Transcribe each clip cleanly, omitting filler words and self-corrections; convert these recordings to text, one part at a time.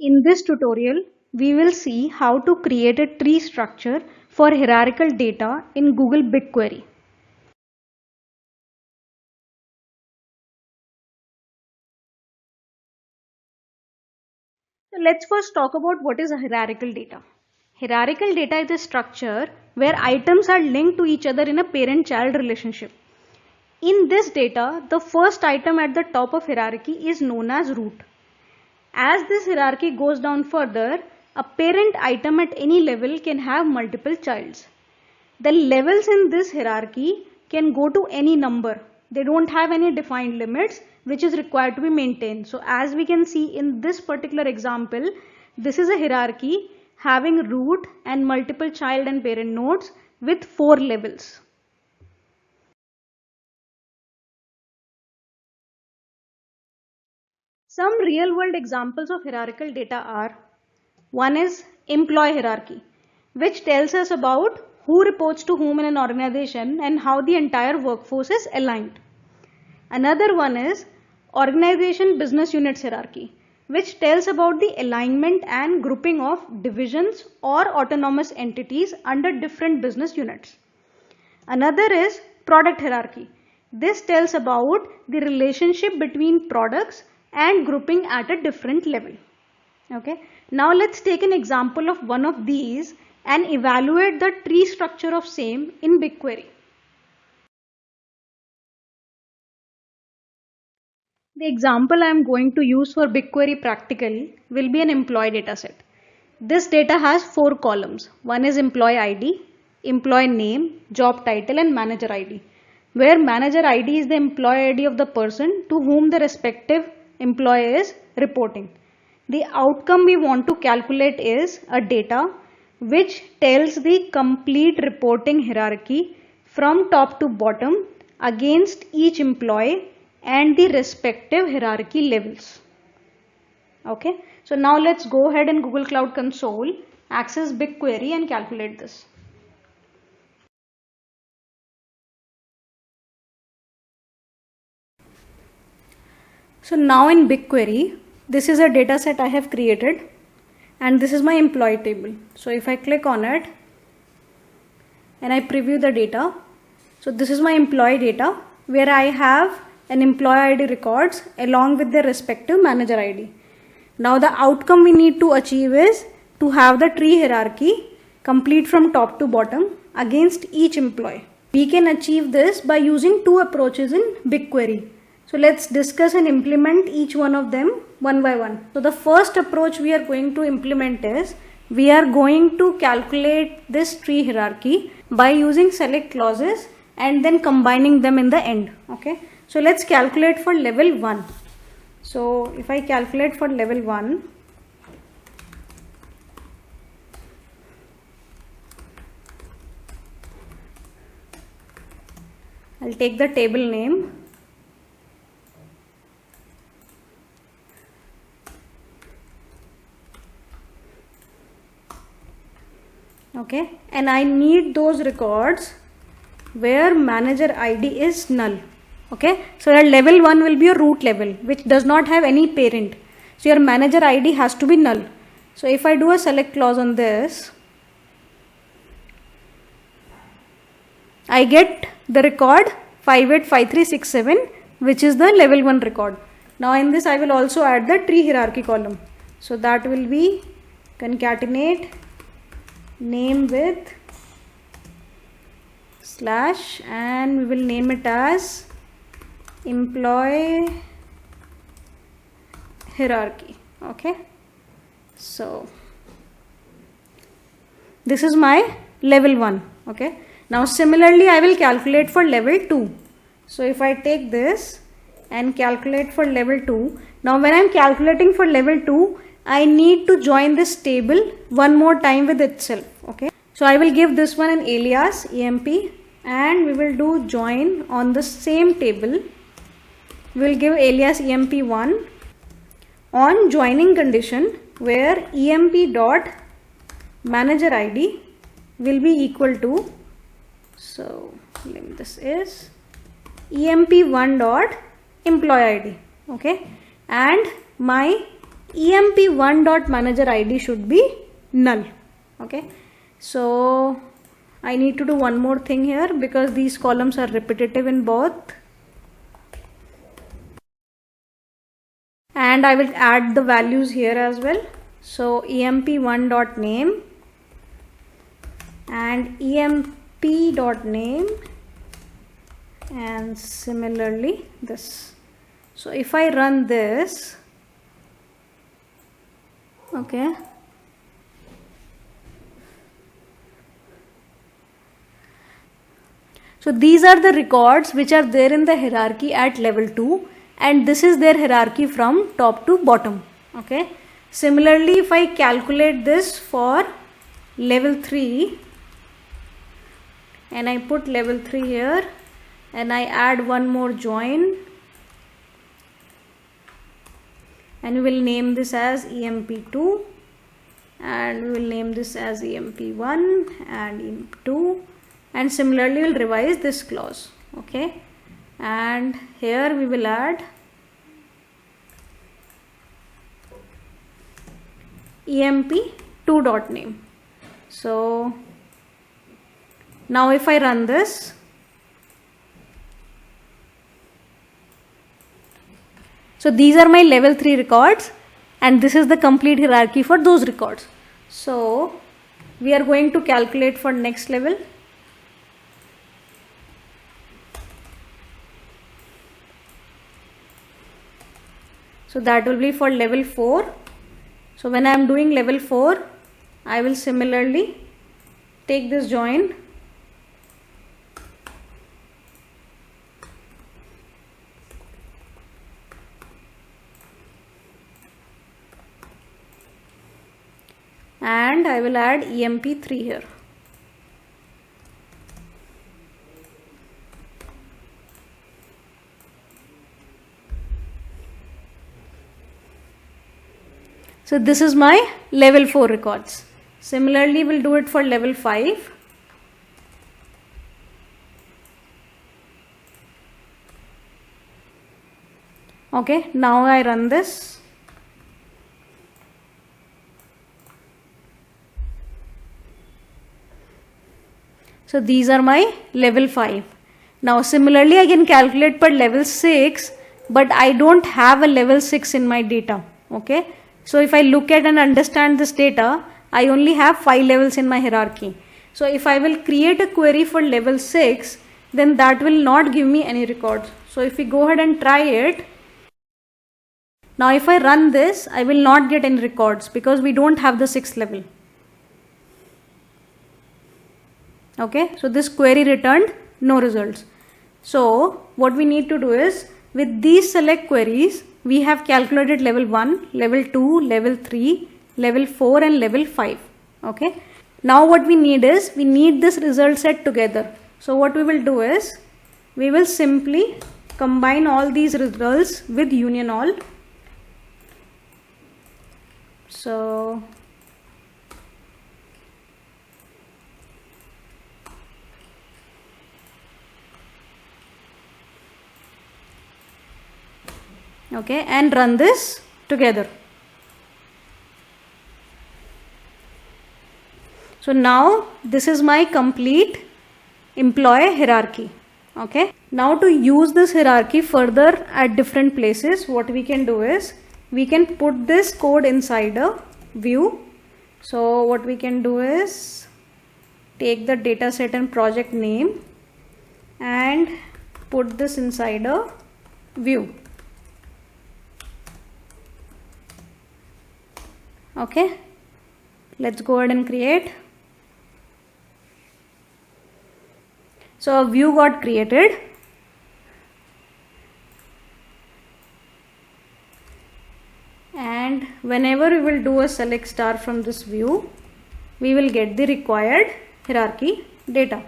In this tutorial, we will see how to create a tree structure for hierarchical data in Google BigQuery. So let's first talk about what is a hierarchical data. Hierarchical data is a structure where items are linked to each other in a parent-child relationship. In this data, the first item at the top of hierarchy is known as root. As this hierarchy goes down further, a parent item at any level can have multiple childs. The levels in this hierarchy can go to any number. They don't have any defined limits which is required to be maintained. So as we can see in this particular example, this is a hierarchy having root and multiple child and parent nodes with 4 levels. Some real world examples of hierarchical data are: one is employee hierarchy, which tells us about who reports to whom in an organization and how the entire workforce is aligned. Another one is organization business units hierarchy, which tells about the alignment and grouping of divisions or autonomous entities under different business units. Another is product hierarchy. This tells about the relationship between products and grouping at a different level. Okay. Now let's take an example of one of these and evaluate the tree structure of same in BigQuery. The example I am going to use for BigQuery practically will be an employee dataset. This data has 4 columns. One is employee ID, employee name, job title and manager ID, where manager ID is the employee ID of the person to whom the respective employee is reporting. The outcome we want to calculate is a data which tells the complete reporting hierarchy from top to bottom against each employee and the respective hierarchy levels. Okay, so now let's go ahead and Google Cloud Console, access BigQuery and calculate this. So now in BigQuery, this is a data set I have created and this is my employee table. So if I click on it and I preview the data, so this is my employee data where I have an employee ID records along with their respective manager ID. Now the outcome we need to achieve is to have the tree hierarchy complete from top to bottom against each employee. We can achieve this by using 2 approaches in BigQuery. So let's discuss and implement each one of them one by one. So the first approach we are going to implement is we are going to calculate this tree hierarchy by using select clauses and then combining them in the end. Okay. So let's calculate for level 1. So if I calculate for level 1, I'll take the table name. Okay, and I need those records where manager ID is null. Okay, so your level 1 will be your root level which does not have any parent. So your manager ID has to be null. So if I do a select clause on this, I get the record 585367 which is the level 1 record. Now in this I will also add the tree hierarchy column. So that will be concatenate name with slash and we will name it as employee hierarchy. Okay, so this is my level 1. Okay, now similarly I will calculate for level 2. So if I take this and calculate for level 2, now when I am calculating for level 2, I need to join this table one more time with itself. Okay, so I will give this one an alias emp and we will do join on the same table. We will give alias emp1 on joining condition where emp dot manager id will be equal to, so this is emp1 dot employee id. Okay, and my emp1.manager_id should be null. Okay, so I need to do one more thing here because these columns are repetitive in both, and I will add the values here as well. So emp1.name and emp.name, and similarly this. So if I run this, okay, so these are the records which are there in the hierarchy at level 2, and this is their hierarchy from top to bottom. Okay, similarly if I calculate this for level 3 and I put level 3 here and I add one more join, and we will name this as emp2, and we will name this as emp1 and emp2, and similarly we'll revise this clause. Okay, and here we will add emp2.name. So now if I run this, so these are my level 3 records, and this is the complete hierarchy for those records. So we are going to calculate for next level. So that will be for level 4. So when I am doing level 4, I will similarly take this join and I will add emp3 here. So this is my level 4 records. Similarly, we'll do it for level 5. Okay, now I run this. So these are my level 5. Now similarly I can calculate per level 6, but I don't have a level 6 in my data. Okay, so if I look at and understand this data, I only have 5 levels in my hierarchy. So if I will create a query for level 6, then that will not give me any records. So if we go ahead and try it, now if I run this, I will not get any records because we don't have the 6th level. Okay, so this query returned no results. So what we need to do is, with these select queries, we have calculated level 1, level 2, level 3, level 4 and level 5. Okay, now what we need is, we need this result set together. So what we will do is, we will simply combine all these results with union all. So okay, and run this together. So now this is my complete employee hierarchy. Okay, now to use this hierarchy further at different places, what we can do is, we can put this code inside a view. So what we can do is, take the dataset and project name and put this inside a view. Okay, let's go ahead and create. So a view got created. And whenever we will do a select star from this view, we will get the required hierarchy data.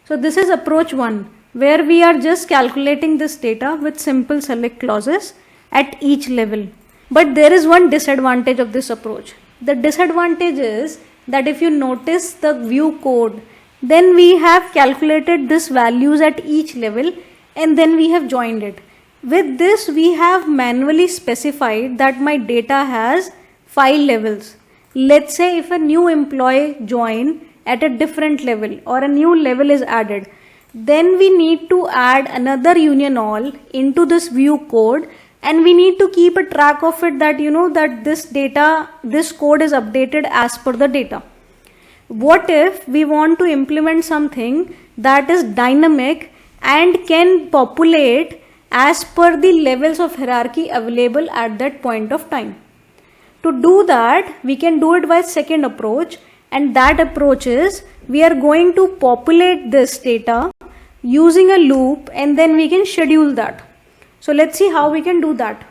So this is approach 1, where we are just calculating this data with simple select clauses at each level. But there is one disadvantage of this approach. The disadvantage is that if you notice the view code, Then we have calculated this values at each level and then we have joined it. With this we have manually specified that my data has 5 levels. Let's say if a new employee join at a different level or a new level is added, then we need to add another union all into this view code, and we need to keep a track of it that that this code is updated as per the data. What if we want to implement something that is dynamic and can populate as per the levels of hierarchy available at that point of time? To do that, we can do it by second approach, and that approach is we are going to populate this data using a loop and then we can schedule that. So let's see how we can do that.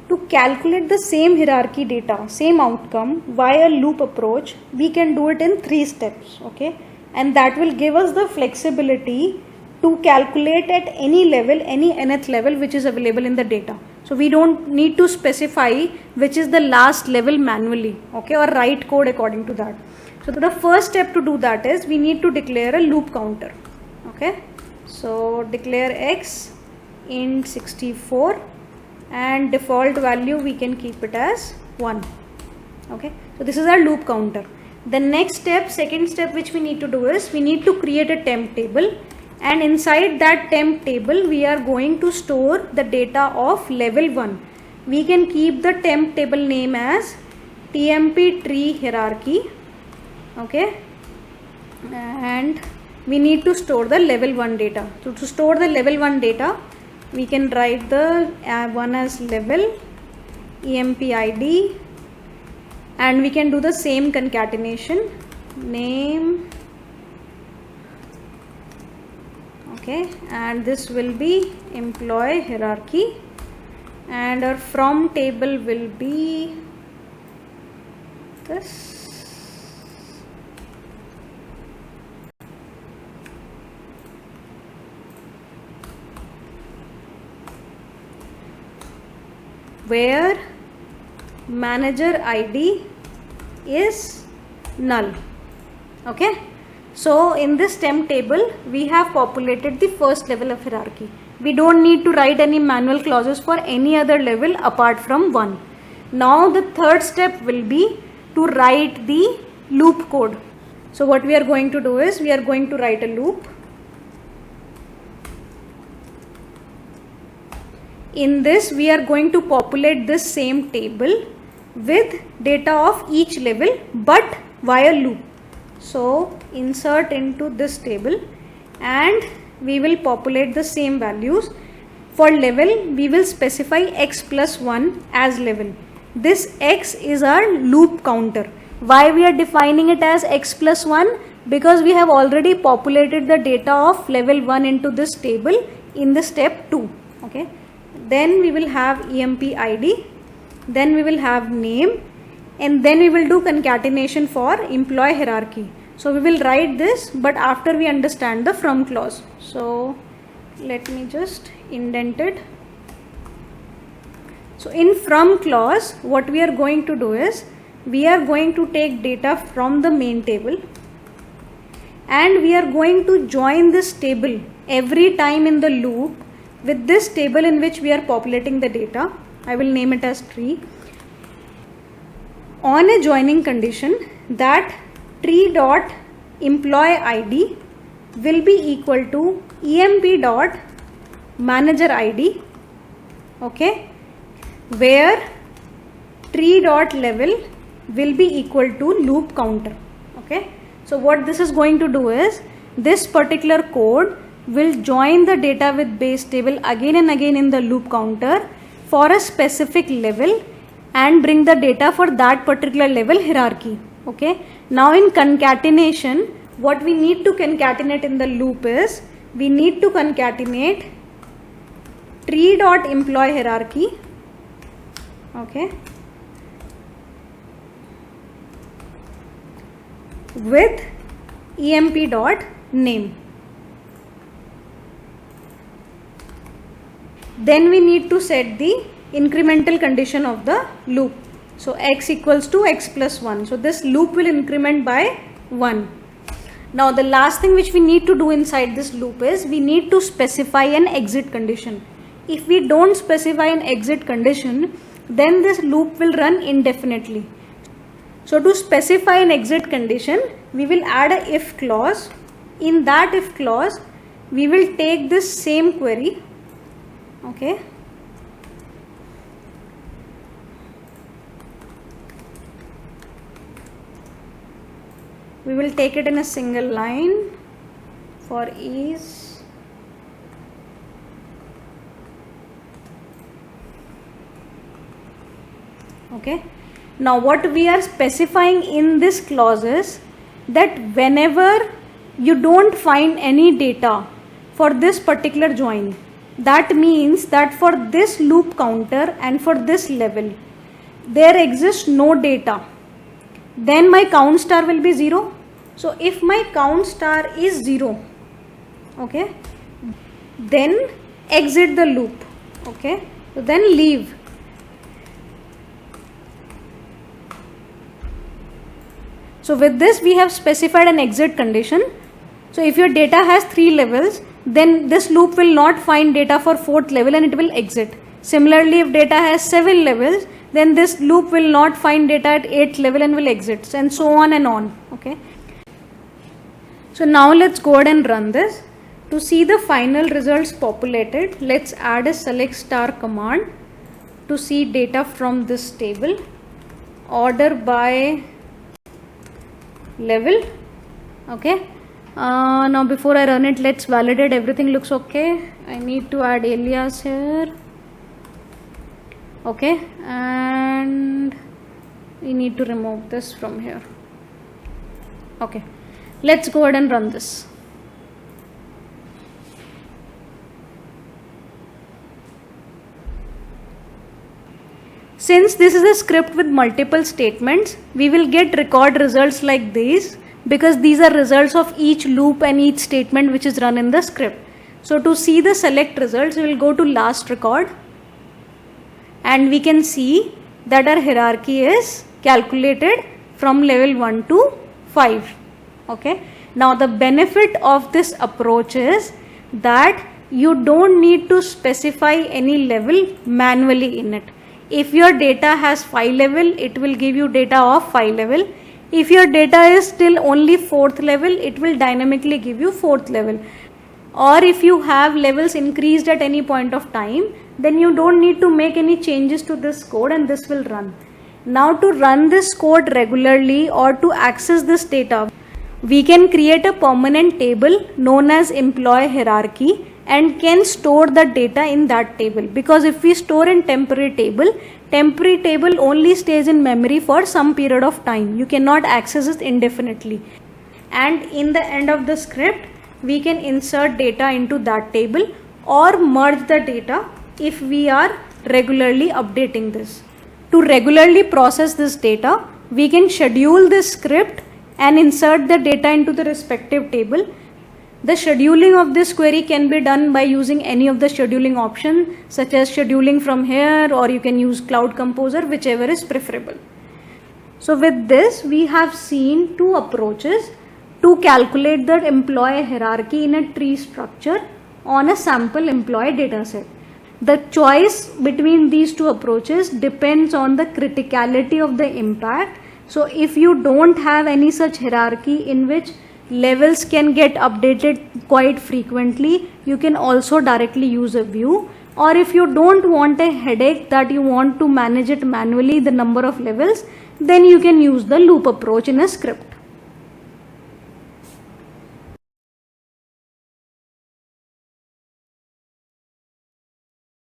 To calculate the same hierarchy data, same outcome via loop approach, we can do it in 3 steps, okay? And that will give us the flexibility to calculate at any level, any nth level which is available in the data. So we don't need to specify which is the last level manually, okay, or write code according to that. So the first step to do that is we need to declare a loop counter, okay? So declare x int 64 and default value we can keep it as 1, okay? So this is our loop counter. The next step, second step which we need to do is we need to create a temp table, and inside that temp table we are going to store the data of level 1. We can keep the temp table name as tmp tree hierarchy, okay, and we need to store the level 1 data. So to store the level 1 data, we can write the one as level emp id, and we can do the same concatenation name, okay, and this will be employee hierarchy, and our from table will be this. Where manager ID is null, okay. So in this temp table we have populated the first level of hierarchy. We don't need to write any manual clauses for any other level apart from 1. Now the third step will be to write the loop code. So what we are going to do is we are going to write a loop. In this we are going to populate this same table with data of each level but via loop. So insert into this table and we will populate the same values. For level we will specify x plus 1 as level. This x is our loop counter. Why we are defining it as x plus 1? Because we have already populated the data of level 1 into this table in the step 2, okay. Then we will have emp id, then we will have name, and then we will do concatenation for employee hierarchy. So we will write this but after we understand the from clause. So let me just indent it. So in from clause what we are going to do is we are going to take data from the main table and we are going to join this table every time in the loop with this table in which we are populating the data. I will name it as tree, on a joining condition that tree dot employee id will be equal to emp dot manager id, okay, where tree dot level will be equal to loop counter, okay. So what this is going to do is this particular code will join the data with base table again and again in the loop counter for a specific level and bring the data for that particular level hierarchy, okay. Now in concatenation what we need to concatenate in the loop is we need to concatenate tree dot employee hierarchy, okay, with emp dot name. Then we need to set the incremental condition of the loop. So x equals to x plus 1. So this loop will increment by 1. Now the last thing which we need to do inside this loop is we need to specify an exit condition. If we don't specify an exit condition, then this loop will run indefinitely. So to specify an exit condition, we will add a if clause. In that if clause, we will take this same query. Okay. We will take it in a single line for ease. Okay. Now what we are specifying in this clause is that whenever you don't find any data for this particular join, that means that for this loop counter and for this level, there exists no data, then my count star will be 0. So if my count star is 0, okay, then exit the loop. Okay, so then leave. So with this we have specified an exit condition. So if your data has 3 levels, then this loop will not find data for 4th level and it will exit. Similarly, if data has 7 levels, then this loop will not find data at 8th level and will exit, and so on and on. Okay. So now let's go ahead and run this. To see the final results populated, let's add a select star command to see data from this table. Order by level. Okay. Now before I run it, let's validate everything looks okay. I need to add alias here. Okay, and we need to remove this from here. Okay, let's go ahead and run this. Since this is a script with multiple statements, we will get record results like these, because these are results of each loop and each statement which is run in the script. So to see the select results, we will go to last record, and we can see that our hierarchy is calculated from level 1 to 5. Okay. Now the benefit of this approach is that you don't need to specify any level manually in it. If your data has 5 level, it will give you data of 5 level. If your data is still only 4th level, it will dynamically give you 4th level. Or if you have levels increased at any point of time, then you don't need to make any changes to this code and this will run. Now to run this code regularly or to access this data, we can create a permanent table known as employee hierarchy and can store the data in that table, because if we store in temporary table only stays in memory for some period of time. You cannot access it indefinitely. And in the end of the script, we can insert data into that table or merge the data if we are regularly updating this. To regularly process this data, we can schedule this script and insert the data into the respective table. The scheduling of this query can be done by using any of the scheduling options, such as scheduling from here, or you can use Cloud Composer, whichever is preferable. So with this, we have seen two approaches to calculate the employee hierarchy in a tree structure on a sample employee dataset. The choice between these two approaches depends on the criticality of the impact. So if you don't have any such hierarchy in which levels can get updated quite frequently, you can also directly use a view. Or if you don't want a headache that you want to manage it manually, the number of levels, then you can use the loop approach in a script.